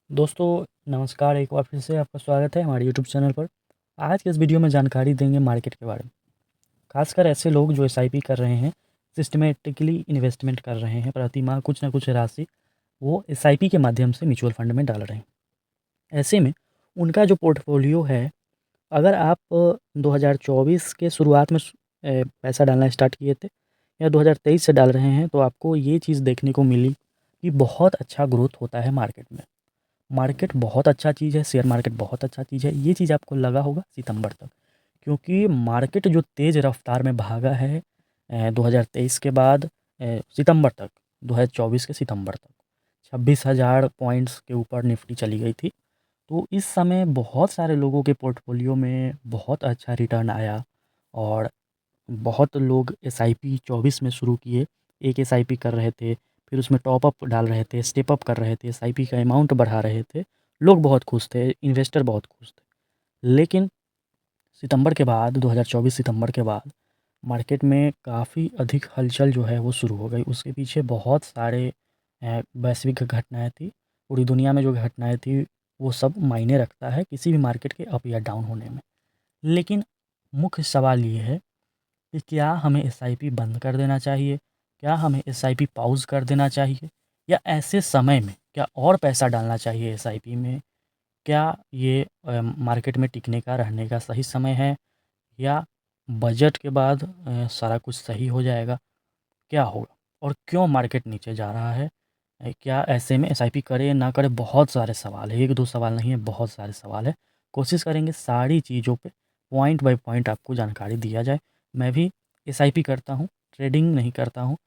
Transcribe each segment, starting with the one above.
दोस्तों नमस्कार, एक बार फिर से आपका स्वागत है हमारे यूट्यूब चैनल पर। आज के इस वीडियो में जानकारी देंगे मार्केट के बारे में। खासकर ऐसे लोग जो एसआईपी कर रहे हैं, सिस्टमेटिकली इन्वेस्टमेंट कर रहे हैं, प्रति माह कुछ ना कुछ राशि वो एसआईपी के माध्यम से म्यूचुअल फंड में डाल रहे हैं। ऐसे में उनका जो पोर्टफोलियो है, अगर आप 2024 के शुरुआत में पैसा डालना स्टार्ट किए थे या 2023 से डाल रहे हैं, तो आपको ये चीज़ देखने को मिली कि बहुत अच्छा ग्रोथ होता है मार्केट में। मार्केट बहुत अच्छा चीज़ है, शेयर मार्केट बहुत अच्छा चीज़ है, ये चीज़ आपको लगा होगा सितंबर तक, क्योंकि मार्केट जो तेज़ रफ्तार में भागा है 2023 के बाद सितंबर तक, 2024 के सितंबर तक 26,000 पॉइंट्स के ऊपर निफ्टी चली गई थी। तो इस समय बहुत सारे लोगों के पोर्टफोलियो में बहुत अच्छा रिटर्न आया और बहुत लोग एसआईपी 24 में शुरू किए। एक एसआईपी कर रहे थे, फिर उसमें टॉप अप डाल रहे थे, स्टेप अप कर रहे थे, एसआईपी का अमाउंट बढ़ा रहे थे। लोग बहुत खुश थे, इन्वेस्टर बहुत खुश थे। लेकिन सितंबर के बाद 2024 सितंबर के बाद मार्केट में काफ़ी अधिक हलचल जो है वो शुरू हो गई। उसके पीछे बहुत सारे वैश्विक घटनाएँ थी। पूरी दुनिया में जो घटनाएँ थी वो सब मायने रखता है किसी भी मार्केट के अप या डाउन होने में। लेकिन मुख्य सवाल ये है कि क्या हमें एसआईपी बंद कर देना चाहिए? क्या हमें एसआईपी पॉज़ कर देना चाहिए? या ऐसे समय में क्या और पैसा डालना चाहिए एसआईपी में? क्या ये मार्केट में टिकने का, रहने का सही समय है? या बजट के बाद सारा कुछ सही हो जाएगा? क्या होगा? और क्यों मार्केट नीचे जा रहा है? क्या ऐसे में एसआईपी करें या ना करें? बहुत सारे सवाल हैं, 1-2 सवाल नहीं है, बहुत सारे सवाल हैं। कोशिश करेंगे सारी चीज़ों पे पॉइंट बाय पॉइंट आपको जानकारी दिया जाए। मैं भी एसआईपी करता हूँ, ट्रेडिंग नहीं करता हूँ,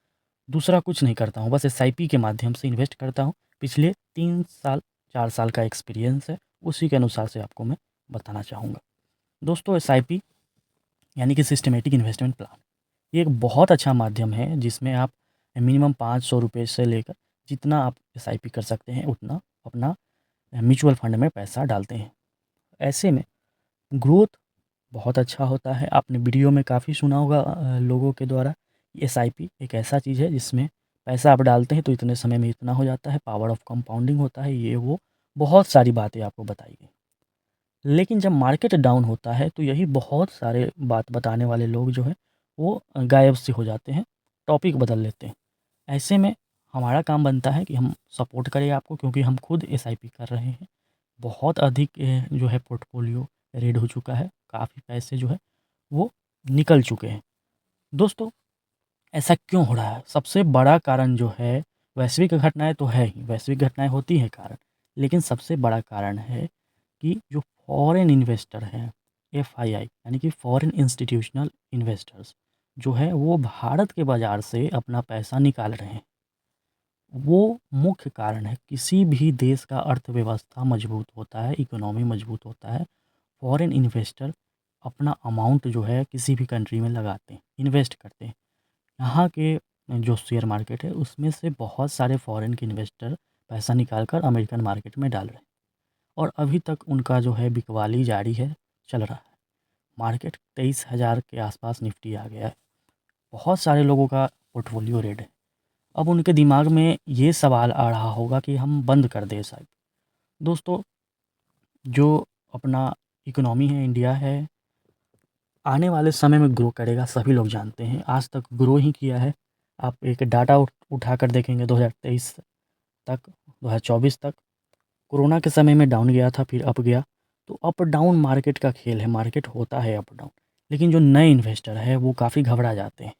दूसरा कुछ नहीं करता हूँ, बस एसआईपी के माध्यम से इन्वेस्ट करता हूँ। पिछले 3 साल, 4 साल का एक्सपीरियंस है, उसी के अनुसार से आपको मैं बताना चाहूँगा। दोस्तों एसआईपी यानी कि सिस्टमैटिक इन्वेस्टमेंट प्लान, ये एक बहुत अच्छा माध्यम है जिसमें आप मिनिमम 500 रुपये से लेकर जितना आप एसआईपी कर सकते हैं उतना अपना म्यूचुअल फंड में पैसा डालते हैं। ऐसे में ग्रोथ बहुत अच्छा होता है। आपने वीडियो में काफ़ी सुना होगा लोगों के द्वारा, एसआईपी एक ऐसा चीज़ है जिसमें पैसा आप डालते हैं तो इतने समय में इतना हो जाता है, पावर ऑफ कंपाउंडिंग होता है, ये वो बहुत सारी बातें आपको बताई गई। लेकिन जब मार्केट डाउन होता है तो यही बहुत सारे बात बताने वाले लोग जो हैं वो गायब से हो जाते हैं, टॉपिक बदल लेते हैं। ऐसे में हमारा काम बनता है कि हम सपोर्ट करें आपको, क्योंकि हम खुद एसआईपी कर रहे हैं। बहुत अधिक जो है पोर्टफोलियो रेड हो चुका है, काफ़ी पैसे जो है वो निकल चुके हैं। दोस्तों ऐसा क्यों हो रहा है? सबसे बड़ा कारण जो है, वैश्विक घटनाएँ तो है ही, वैश्विक घटनाएँ होती हैं कारण, लेकिन सबसे बड़ा कारण है कि जो फॉरेन इन्वेस्टर हैं, एफआईआई यानी कि फॉरेन इंस्टीट्यूशनल इन्वेस्टर्स जो है वो भारत के बाज़ार से अपना पैसा निकाल रहे हैं। वो मुख्य कारण है। किसी भी देश का अर्थव्यवस्था मजबूत होता है, इकोनॉमी मजबूत होता है, फॉरेन इन्वेस्टर अपना अमाउंट जो है किसी भी कंट्री में लगाते हैं, इन्वेस्ट करते हैं। यहाँ के जो शेयर मार्केट है उसमें से बहुत सारे फॉरेन के इन्वेस्टर पैसा निकाल कर अमेरिकन मार्केट में डाल रहे हैं और अभी तक उनका जो है बिकवाली जारी है, चल रहा है। मार्केट 23,000 के आसपास निफ्टी आ गया है। बहुत सारे लोगों का पोर्टफोलियो रेड है। अब उनके दिमाग में ये सवाल आ रहा होगा कि हम बंद कर दें शायद। दोस्तों जो अपना इकोनॉमी है, इंडिया है, आने वाले समय में ग्रो करेगा, सभी लोग जानते हैं। आज तक ग्रो ही किया है। आप एक डाटा उठाकर देखेंगे 2023 तक, 2024 तक कोरोना के समय में डाउन गया था, फिर अप गया। तो अप डाउन मार्केट का खेल है, मार्केट होता है अप डाउन। लेकिन जो नए इन्वेस्टर है वो काफ़ी घबरा जाते हैं।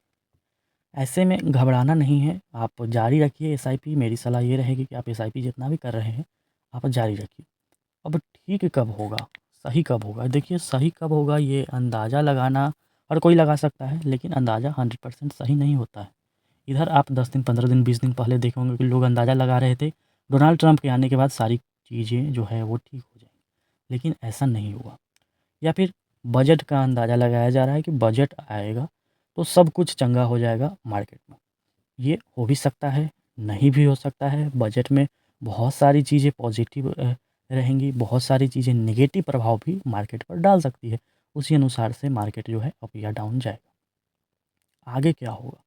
ऐसे में घबराना नहीं है, आप जारी रखिए एसआईपी। मेरी सलाह ये रहेगी कि आप एसआईपी जितना भी कर रहे हैं आप जारी रखिए। अब ठीक कब होगा, सही कब होगा? देखिए सही कब होगा ये अंदाज़ा लगाना हर कोई लगा सकता है, लेकिन अंदाज़ा 100% सही नहीं होता है। इधर आप 10 दिन, 15 दिन, 20 दिन पहले देखे होंगे कि लोग अंदाज़ा लगा रहे थे डोनाल्ड ट्रंप के आने के बाद सारी चीज़ें जो है वो ठीक हो जाएँगी, लेकिन ऐसा नहीं हुआ। या फिर बजट का अंदाज़ा लगाया जा रहा है कि बजट आएगा तो सब कुछ चंगा हो जाएगा मार्केट में। ये हो भी सकता है, नहीं भी हो सकता है। बजट में बहुत सारी चीज़ें पॉजिटिव रहेंगी, बहुत सारी चीज़ें नेगेटिव प्रभाव भी मार्केट पर डाल सकती है। उसी अनुसार से मार्केट जो है अप या डाउन जाएगा। आगे क्या होगा?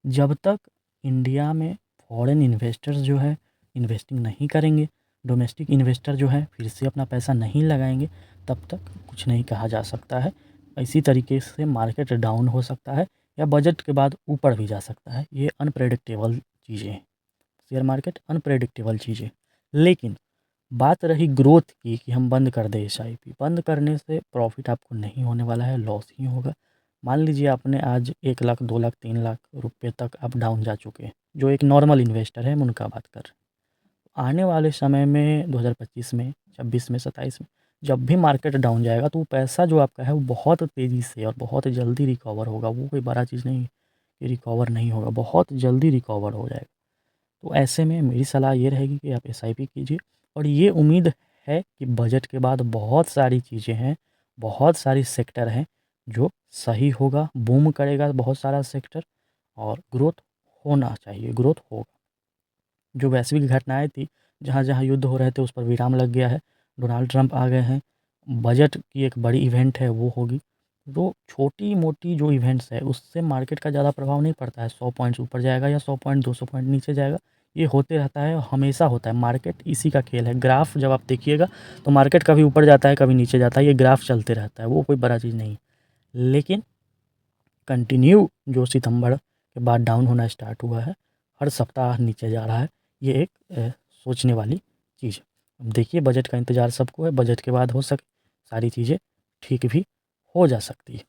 जब तक इंडिया में फॉरेन इन्वेस्टर्स जो है इन्वेस्टिंग नहीं करेंगे, डोमेस्टिक इन्वेस्टर जो है फिर से अपना पैसा नहीं लगाएंगे तब तक कुछ नहीं कहा जा सकता है। इसी तरीके से मार्केट डाउन हो सकता है या बजट के बाद ऊपर भी जा सकता है। ये अनप्रेडिक्टेबल चीज़ें हैं, शेयर मार्केट अनप्रेडिक्टेबल चीज़ें। लेकिन बात रही ग्रोथ की कि हम बंद कर दें एसआईपी, बंद करने से प्रॉफिट आपको नहीं होने वाला है, लॉस ही होगा। मान लीजिए आपने आज 1 लाख 2 लाख 3 लाख रुपए तक आप डाउन जा चुके हैं, जो एक नॉर्मल इन्वेस्टर है हम उनका बात कर रहे हैं। आने वाले समय में 2025 में 26 में 27 में जब भी मार्केट डाउन जाएगा तो वो पैसा जो आपका है वो बहुत तेज़ी से और बहुत जल्दी रिकवर होगा। वो कोई बड़ा चीज़ नहीं है कि रिकवर नहीं होगा, बहुत जल्दी रिकवर हो जाएगा। तो ऐसे में मेरी सलाह ये रहेगी कि आप एसआईपी कीजिए। और ये उम्मीद है कि बजट के बाद बहुत सारी चीज़ें हैं, बहुत सारी सेक्टर हैं जो सही होगा, बूम करेगा बहुत सारा सेक्टर और ग्रोथ होना चाहिए, ग्रोथ होगा। जो वैश्विक घटनाएँ थी, जहाँ-जहाँ युद्ध हो रहे थे उस पर विराम लग गया है, डोनाल्ड ट्रंप आ गए हैं, बजट की एक बड़ी इवेंट है वो होगी। तो छोटी-मोटी जो इवेंट्स है उससे मार्केट का ज़्यादा प्रभाव नहीं पड़ता है, 100 पॉइंट्स ऊपर जाएगा या 100 पॉइंट 200 पॉइंट नीचे जाएगा, ये होते रहता है, हमेशा होता है। मार्केट इसी का खेल है। ग्राफ जब आप देखिएगा तो मार्केट कभी ऊपर जाता है, कभी नीचे जाता है, ये ग्राफ चलते रहता है, वो कोई बड़ा चीज़ नहीं है। लेकिन कंटिन्यू जो सितंबर के बाद डाउन होना स्टार्ट हुआ है, हर सप्ताह नीचे जा रहा है, ये एक सोचने वाली चीज़ है। अब देखिए बजट का इंतज़ार सबको है, बजट के बाद हो सके सारी चीज़ें ठीक भी हो जा सकती है।